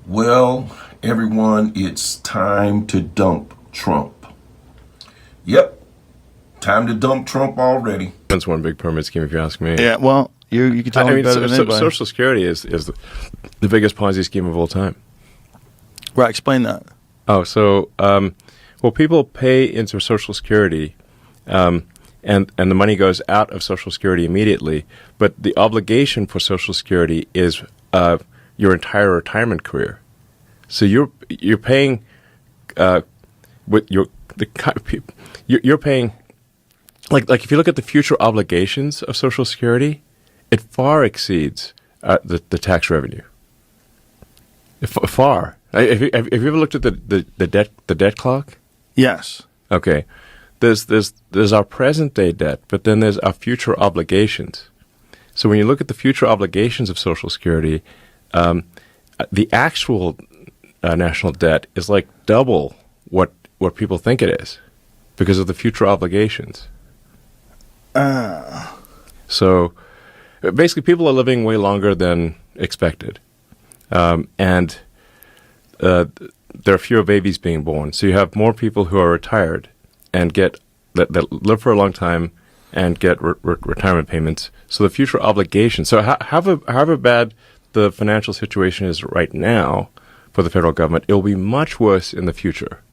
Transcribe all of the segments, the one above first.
Well, everyone, it's time to dump Trump. Yep, time to dump Trump already. That's one big pyramid scheme, if you ask me. Yeah, well, you can tell me better than anybody. Social Security is the biggest Ponzi scheme of all time. Right, explain that. Oh, so people pay into Social Security, and the money goes out of Social Security immediately. But the obligation for Social Security is your entire retirement career. So you're paying you're paying like if you look at the future obligations of Social Security, it far exceeds the tax revenue. Far. Have you ever looked at the debt clock? Yes. Okay. There's our present day debt, but then there's our future obligations. So when you look at the future obligations of Social Security, the actual national debt is like double what people think it is because of the future obligations. So basically, people are living way longer than expected, and there are fewer babies being born. So you have more people who are retired and that live for a long time and get retirement payments. So the future obligations. So however bad the financial situation is right now for the federal government, it will be much worse in the future.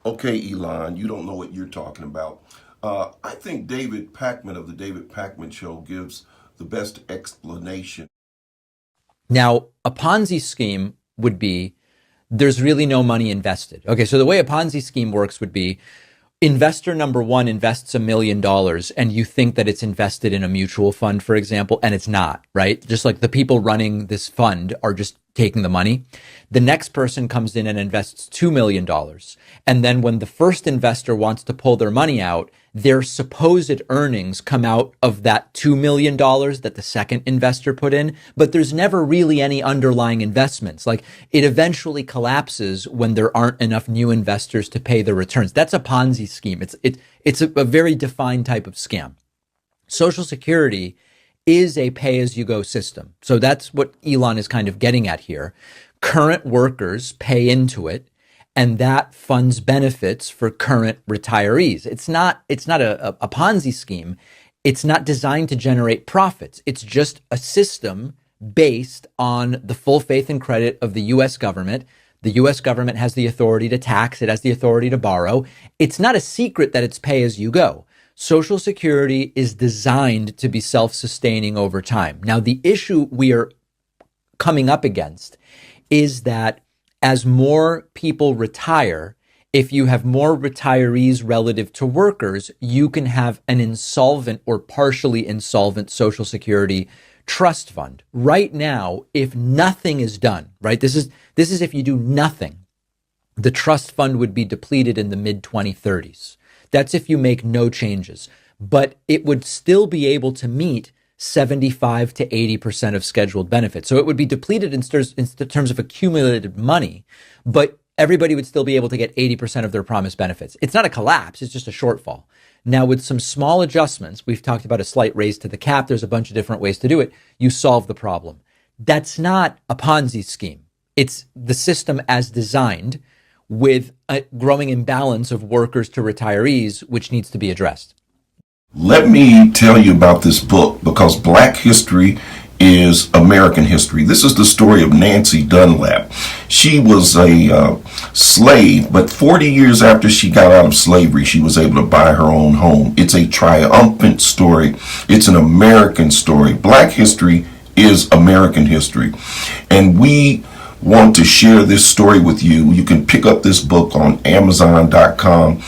Okay, Elon, you don't know what you're talking about. I think David Pakman of the David Pakman Show gives the best explanation. Now, a Ponzi scheme would be there's really no money invested. Okay, so the way a Ponzi scheme works would be investor number one invests $1 million and you think that it's invested in a mutual fund, for example, and it's not, right? Just like the people running this fund are just taking the money. The next person comes in and invests $2 million. And then when the first investor wants to pull their money out, their supposed earnings come out of that $2 million that the second investor put in, but there's never really any underlying investments. Like it eventually collapses when there aren't enough new investors to pay the returns. That's a Ponzi scheme. It's a very defined type of scam. Social Security is a pay-as-you-go system. So that's what Elon is kind of getting at here. Current workers pay into it, and that funds benefits for current retirees. It's not a Ponzi scheme. It's not designed to generate profits. It's just a system based on the full faith and credit of the U.S. government. The U.S. government has the authority to tax. It has the authority to borrow. It's not a secret that it's pay-as-you-go. Social Security is designed to be self-sustaining over time. Now, the issue we are coming up against is that as more people retire, if you have more retirees relative to workers, you can have an insolvent or partially insolvent Social Security trust fund. Right now, if nothing is done, right? This is if you do nothing, the trust fund would be depleted in the mid-2030s. That's if you make no changes, but it would still be able to meet 75 to 80% of scheduled benefits. So it would be depleted in terms of accumulated money, but everybody would still be able to get 80% of their promised benefits. It's not a collapse, it's just a shortfall. Now, with some small adjustments, we've talked about a slight raise to the cap. There's a bunch of different ways to do it. You solve the problem. That's not a Ponzi scheme. It's the system as designed, with a growing imbalance of workers to retirees, which needs to be addressed. Let me tell you about this book, because Black history is American history. This is the story of Nancy Dunlap. She was a slave, but 40 years after she got out of slavery, she was able to buy her own home. It's a triumphant story. It's an American story. Black history is American history. And we want to share this story with you. You can pick up this book on Amazon.com,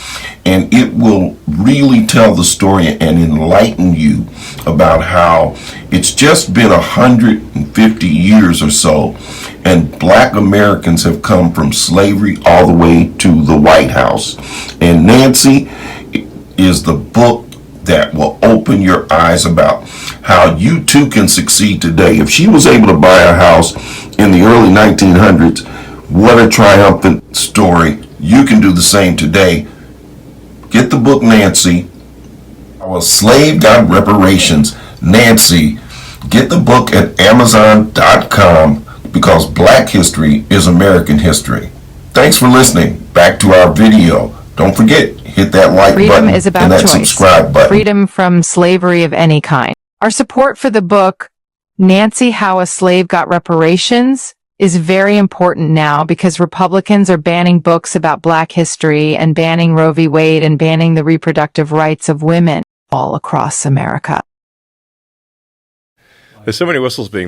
and it will really tell the story and enlighten you about how it's just been 150 years or so, and Black Americans have come from slavery all the way to the White House. And Nancy is the book that will open your eyes about how you too can succeed today. If she was able to buy a house in the early 1900s, what a triumphant story. You can do the same today. Get the book, Nancy. Our Slave Got Reparations. Nancy, get the book at Amazon.com. because black history is American history. Thanks for listening. Back to our video. Don't forget, hit that like Freedom button is about and that choice. subscribe button. Freedom from slavery of any kind. Our support for the book, Nancy, How a Slave Got Reparations, is very important now because Republicans are banning books about black history and banning Roe v. Wade and banning the reproductive rights of women all across America. There's so many whistles being